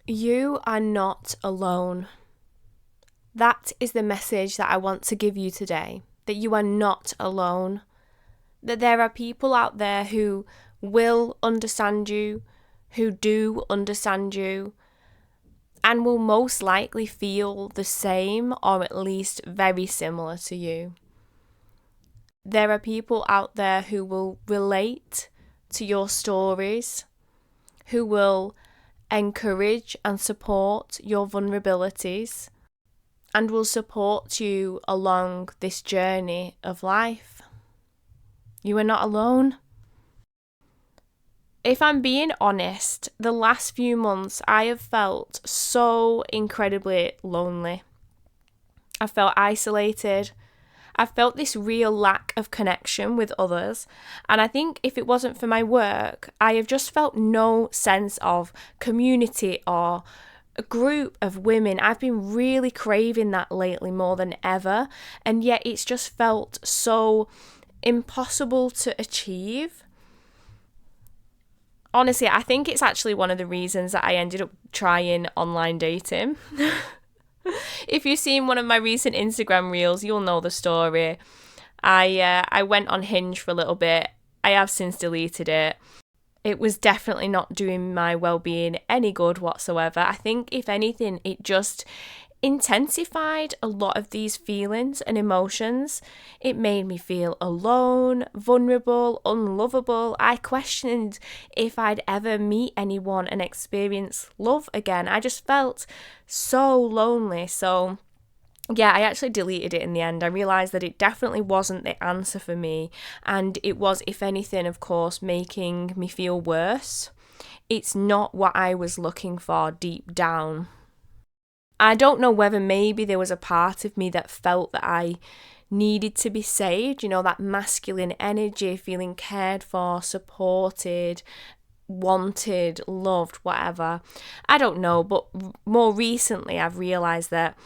You are not alone. That is the message that I want to give you today, that you are not alone, that there are people out there who will understand you, who do understand you, and will most likely feel the same or at least very similar to you. There are people out there who will relate to your stories, who will encourage and support your vulnerabilities, and will support you along this journey of life. You are not alone. If I'm being honest, the last few months I have felt so incredibly lonely. I felt isolated. I felt this real lack of connection with others. And I think if it wasn't for my work, I have just felt no sense of community or a group of women. I've been really craving that lately more than ever. And yet it's just felt so impossible to achieve. Honestly, I think it's actually one of the reasons that I ended up trying online dating. If you've seen one of my recent Instagram reels, you'll know the story. I went on Hinge for a little bit. I have since deleted it. It was definitely not doing my well-being any good whatsoever. I think, if anything, it just intensified a lot of these feelings and emotions. It made me feel alone, vulnerable, unlovable. I questioned if I'd ever meet anyone and experience love again. I just felt so lonely. So yeah, I actually deleted it in the end. I realised that it definitely wasn't the answer for me, and it was, if anything, of course, making me feel worse. It's not what I was looking for deep down. I don't know whether maybe there was a part of me that felt that I needed to be saved, that masculine energy, feeling cared for, supported, wanted, loved, whatever. I don't know, but more recently I've realised that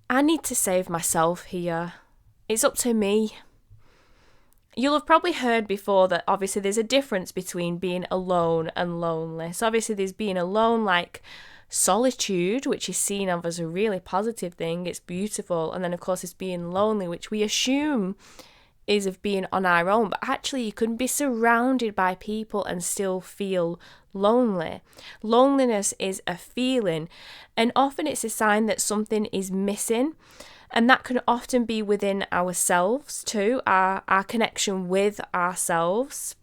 I need to save myself here. It's up to me. You'll have probably heard before that obviously there's a difference between being alone and lonely. So obviously there's being alone like solitude, which is seen of as a really positive thing. It's beautiful. And then of course it's being lonely, which we assume is of being on our own, but actually you can be surrounded by people and still feel lonely. Loneliness is a feeling, and often it's a sign that something is missing, and that can often be within ourselves too, our connection with ourselves.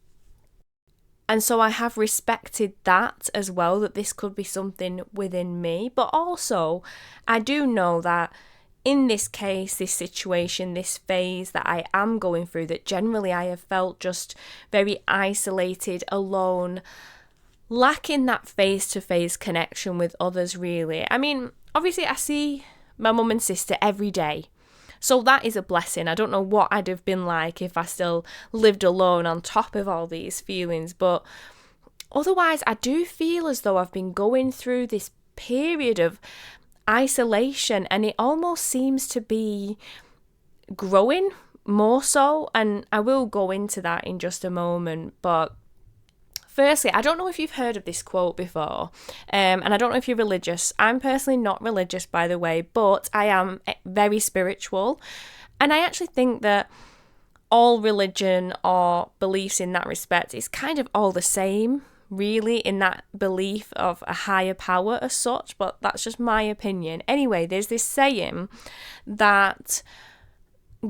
And so I have respected that as well, that this could be something within me. But also, I do know that in this case, this situation, this phase that I am going through, that generally I have felt just very isolated, alone, lacking that face-to-face connection with others, really. I mean, obviously I see my mum and sister every day. So that is a blessing. I don't know what I'd have been like if I still lived alone on top of all these feelings. But otherwise, I do feel as though I've been going through this period of isolation, and it almost seems to be growing more so. And I will go into that in just a moment. But firstly, I don't know if you've heard of this quote before, and I don't know if you're religious. I'm personally not religious, by the way, but I am very spiritual. And I actually think that all religion or beliefs in that respect is kind of all the same, really, in that belief of a higher power as such, but that's just my opinion. Anyway, there's this saying that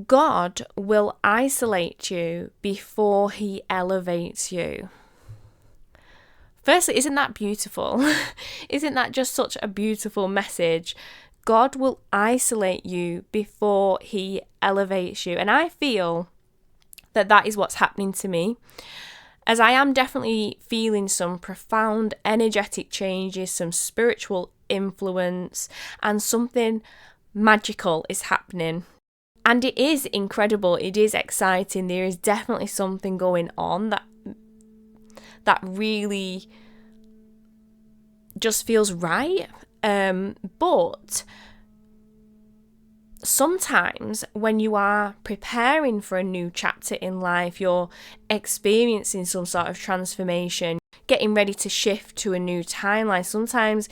God will isolate you before he elevates you. Firstly, isn't that beautiful? Isn't that just such a beautiful message? God will isolate you before he elevates you. And I feel that that is what's happening to me, as I am definitely feeling some profound energetic changes, some spiritual influence, and something magical is happening. And it is incredible. It is exciting. There is definitely something going on that really just feels right. But sometimes when you are preparing for a new chapter in life, you're experiencing some sort of transformation, getting ready to shift to a new timeline, sometimes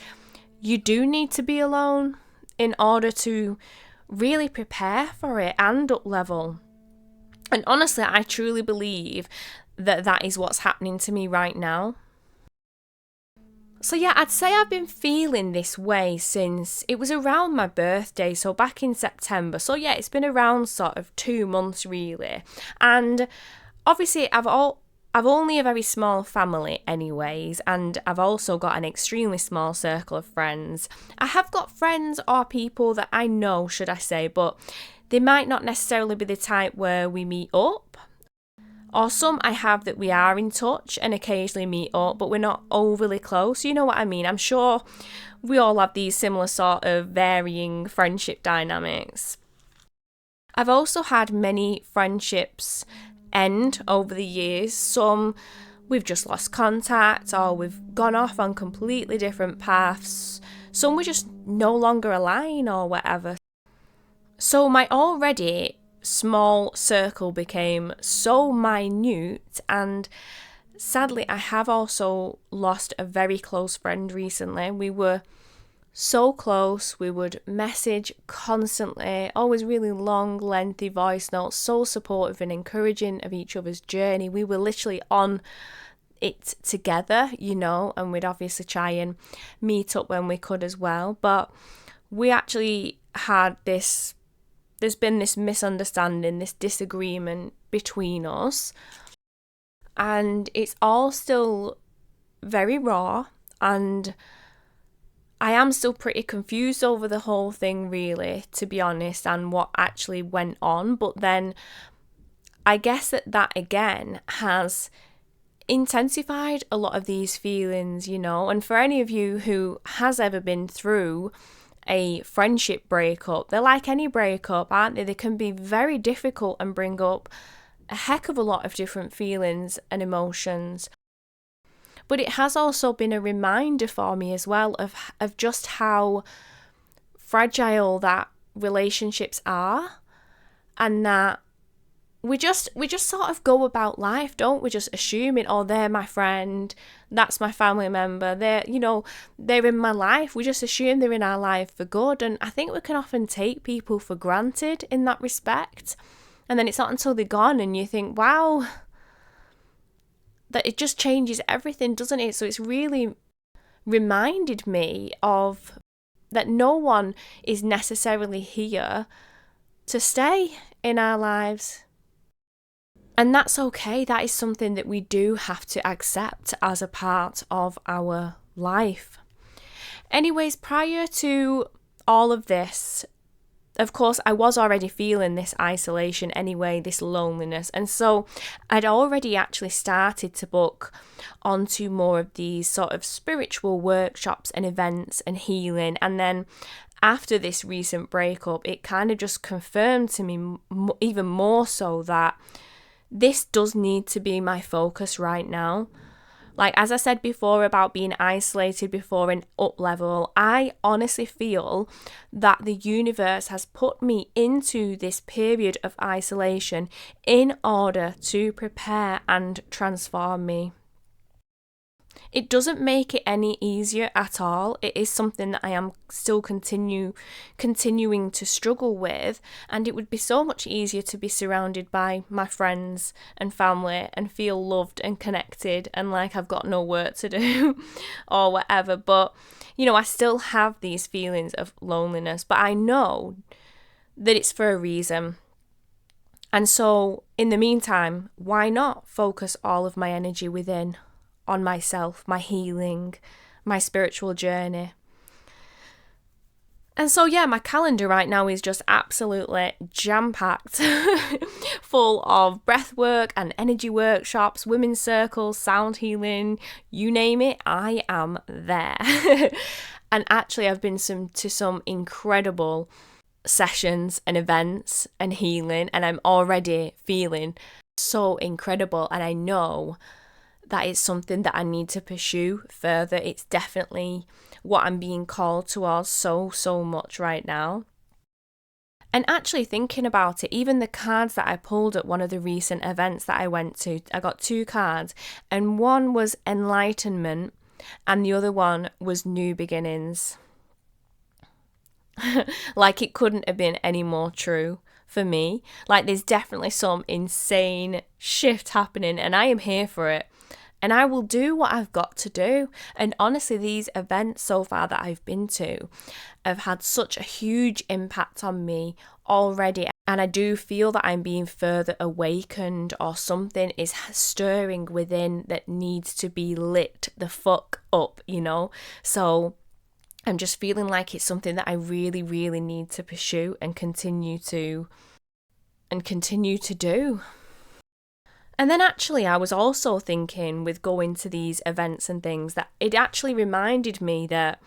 you do need to be alone in order to really prepare for it and up level. And honestly, I truly believe that that is what's happening to me right now. So yeah, I'd say I've been feeling this way since it was around my birthday, so back in September. So yeah, it's been around sort of 2 months really. And obviously I've only a very small family anyways, and I've also got an extremely small circle of friends. I have got friends or people that I know, should I say, but they might not necessarily be the type where we meet up. Or some I have that we are in touch and occasionally meet up, but we're not overly close. You know what I mean? I'm sure we all have these similar sort of varying friendship dynamics. I've also had many friendships end over the years. Some we've just lost contact, or we've gone off on completely different paths. Some we just no longer align or whatever. So my already small circle became so minute, and sadly I have also lost a very close friend recently. We were so close, we would message constantly, always really long, lengthy voice notes, so supportive and encouraging of each other's journey. We were literally on it together, and we'd obviously try and meet up when we could as well. But we actually had there's been this misunderstanding, this disagreement between us, and it's all still very raw, and I am still pretty confused over the whole thing really, to be honest, and what actually went on. But then I guess that again has intensified a lot of these feelings, and for any of you who has ever been through a friendship breakup, they're like any breakup, aren't they? They can be very difficult and bring up a heck of a lot of different feelings and emotions. But it has also been a reminder for me as well of just how fragile that relationships are, and that we just sort of go about life, don't we? Just assuming, oh, they're my friend, that's my family member, they're in my life. We just assume they're in our life for good, and I think we can often take people for granted in that respect. And then it's not until they're gone and you think, wow, that it just changes everything, doesn't it? So it's really reminded me of that no one is necessarily here to stay in our lives. And that's okay. That is something that we do have to accept as a part of our life. Anyways, prior to all of this, of course, I was already feeling this isolation anyway, this loneliness. And so I'd already actually started to book onto more of these sort of spiritual workshops and events and healing. And then after this recent breakup, it kind of just confirmed to me even more so that this does need to be my focus right now. Like, as I said before about being isolated before an up level, I honestly feel that the universe has put me into this period of isolation in order to prepare and transform me. It doesn't make it any easier at all. It is something that I am still continuing to struggle with, and it would be so much easier to be surrounded by my friends and family and feel loved and connected and like I've got no work to do or whatever. But, I still have these feelings of loneliness, but I know that it's for a reason. And so, in the meantime, why not focus all of my energy within? On myself, my healing, my spiritual journey. And so yeah, my calendar right now is just absolutely jam-packed full of breath work and energy workshops, women's circles, sound healing, you name it, I am there. And actually I've been to some incredible sessions and events and healing, and I'm already feeling so incredible, and I know that is something that I need to pursue further. It's definitely what I'm being called towards so much right now. And actually thinking about it, even the cards that I pulled at one of the recent events that I went to, I got 2 cards, and one was enlightenment and the other one was new beginnings. Like, it couldn't have been any more true for me. Like, there's definitely some insane shift happening, and I am here for it. And I will do what I've got to do. And honestly, these events so far that I've been to have had such a huge impact on me already. And I do feel that I'm being further awakened, or something is stirring within that needs to be lit the fuck up, you know? So I'm just feeling like it's something that I really, really need to pursue and continue to do. And then actually I was also thinking, with going to these events and things, that it actually reminded me that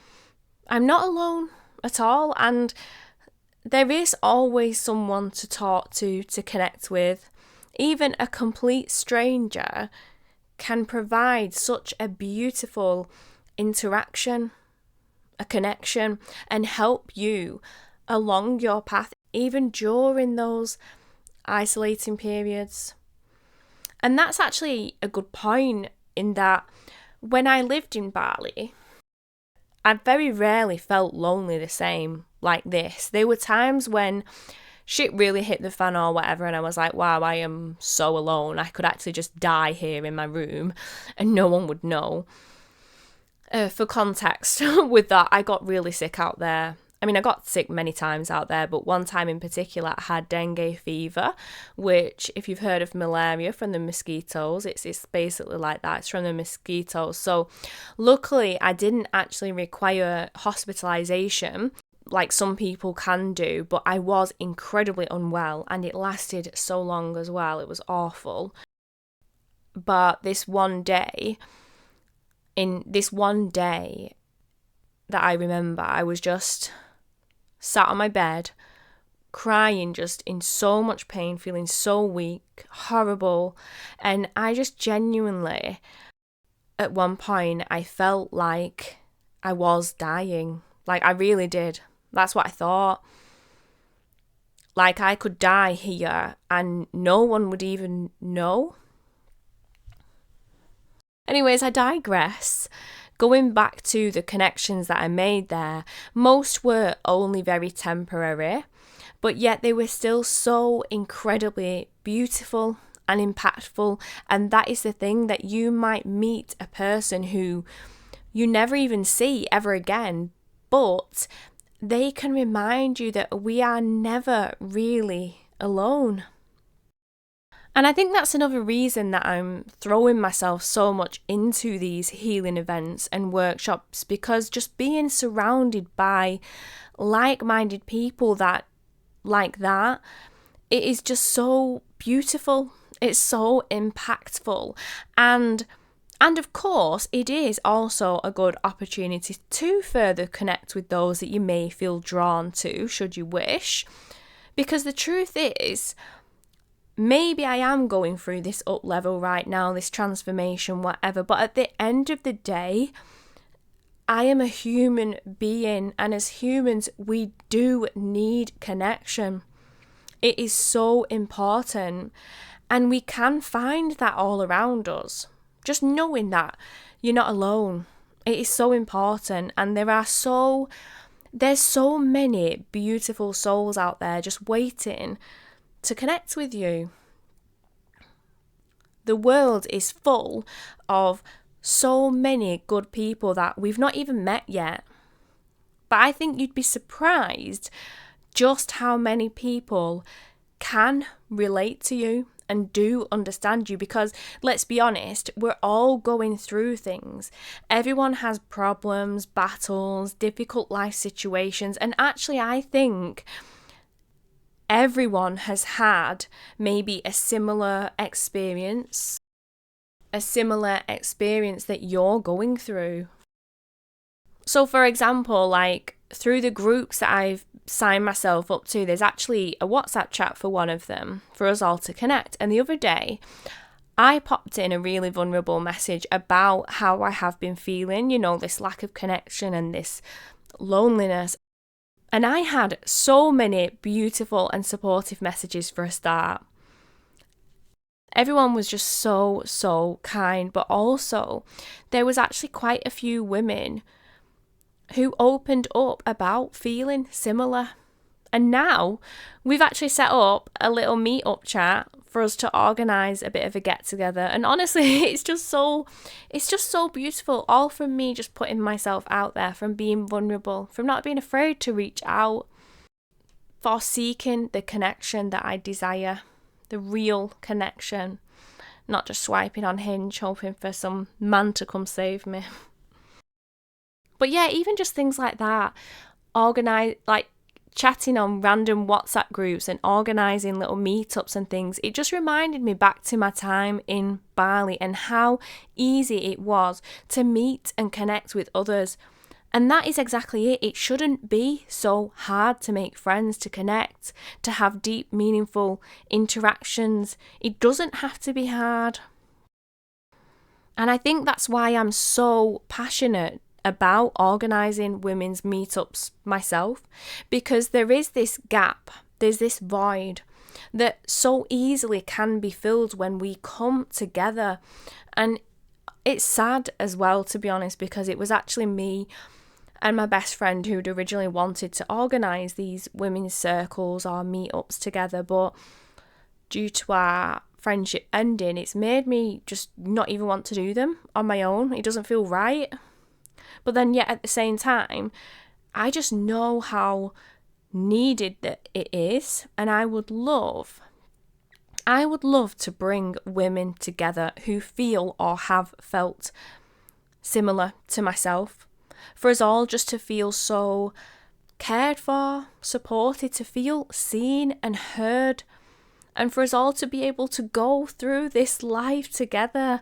I'm not alone at all, and there is always someone to talk to connect with. Even a complete stranger can provide such a beautiful interaction, a connection, and help you along your path, even during those isolating periods. And that's actually a good point, in that when I lived in Bali, I very rarely felt lonely the same like this. There were times when shit really hit the fan or whatever, and I was like, wow, I am so alone. I could actually just die here in my room and no one would know. For context with that, I got really sick out there. I mean, I got sick many times out there, but one time in particular, I had dengue fever, which, if you've heard of malaria from the mosquitoes, it's basically like that. It's from the mosquitoes. So luckily, I didn't actually require hospitalization like some people can do, but I was incredibly unwell, and it lasted so long as well. It was awful. But this one day that I remember, I was just sat on my bed, crying, just in so much pain, feeling so weak, horrible. And I just genuinely, at one point, I felt like I was dying. Like, I really did. That's what I thought. Like, I could die here and no one would even know. Anyways, I digress. Going back to the connections that I made there, most were only very temporary, but yet they were still so incredibly beautiful and impactful. And that is the thing, that you might meet a person who you never even see ever again, but they can remind you that we are never really alone. And I think that's another reason that I'm throwing myself so much into these healing events and workshops, because just being surrounded by like-minded people that like that, it is just so beautiful. It's so impactful. And of course, it is also a good opportunity to further connect with those that you may feel drawn to, should you wish. Because the truth is, maybe I am going through this up level right now, this transformation, whatever, but at the end of the day, I am a human being, and as humans, we do need connection. It is so important, and we can find that all around us. Just knowing that you're not alone, it is so important. And there's so many beautiful souls out there just waiting to connect with you. The world is full of so many good people that we've not even met yet. But I think you'd be surprised just how many people can relate to you and do understand you, because let's be honest, we're all going through things. Everyone has problems, battles, difficult life situations, and actually I think everyone has had maybe a similar experience that you're going through. So for example, like through the groups that I've signed myself up to, there's actually a WhatsApp chat for one of them for us all to connect. And the other day, I popped in a really vulnerable message about how I have been feeling, this lack of connection and this loneliness. And I had so many beautiful and supportive messages for a start. Everyone was just so, so kind, but also there was actually quite a few women who opened up about feeling similar. And now we've actually set up a little meet-up chat for us to organise a bit of a get-together. And honestly, it's just so beautiful, all from me just putting myself out there, from being vulnerable, from not being afraid to reach out, for seeking the connection that I desire, the real connection, not just swiping on Hinge hoping for some man to come save me. But yeah, even just things like that, chatting on random WhatsApp groups and organising little meetups and things, it just reminded me back to my time in Bali and how easy it was to meet and connect with others. And that is exactly it. It shouldn't be so hard to make friends, to connect, to have deep, meaningful interactions. It doesn't have to be hard. And I think that's why I'm so passionate about organising women's meetups myself, because there is this gap, there's this void that so easily can be filled when we come together. And it's sad as well, to be honest, because it was actually me and my best friend who'd originally wanted to organise these women's circles or meetups together, but due to our friendship ending, it's made me just not even want to do them on my own. It doesn't feel right. But then yet at the same time, I just know how needed that it is. And I would love to bring women together who feel or have felt similar to myself. For us all just to feel so cared for, supported, to feel seen and heard. And for us all to be able to go through this life together.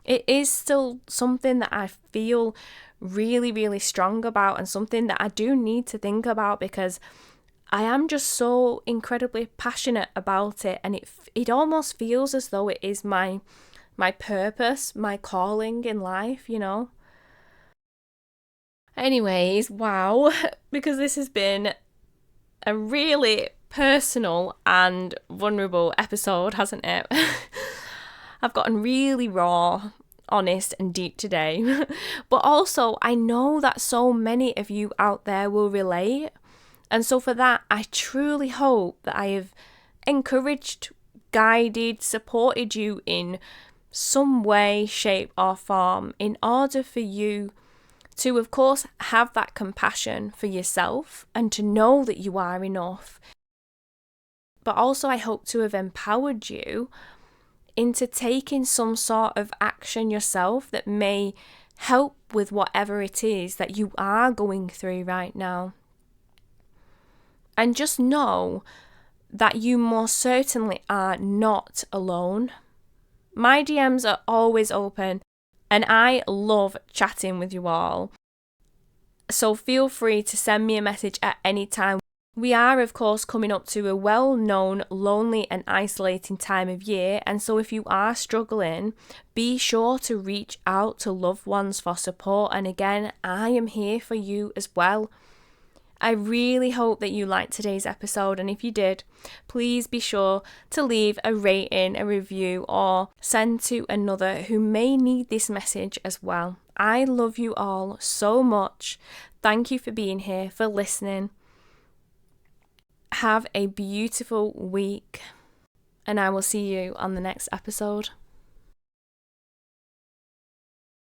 It is still something that I feel really, really strong about, and something that I do need to think about, because I am just so incredibly passionate about it, and it almost feels as though it is my purpose, my calling in life, you know. Anyways, wow, because this has been a really personal and vulnerable episode, hasn't it? I've gotten really raw, honest and deep today. But also, I know that so many of you out there will relate. And so for that, I truly hope that I have encouraged, guided, supported you in some way, shape or form, in order for you to, of course, have that compassion for yourself and to know that you are enough. But also I hope to have empowered you into taking some sort of action yourself that may help with whatever it is that you are going through right now. And just know that you most certainly are not alone. My DMs are always open and I love chatting with you all. So feel free to send me a message at any time. We are, of course, coming up to a well-known, lonely and isolating time of year, and so if you are struggling, be sure to reach out to loved ones for support, and again, I am here for you as well. I really hope that you liked today's episode, and if you did, please be sure to leave a rating, a review, or send to another who may need this message as well. I love you all so much. Thank you for being here, for listening. Have a beautiful week, and I will see you on the next episode.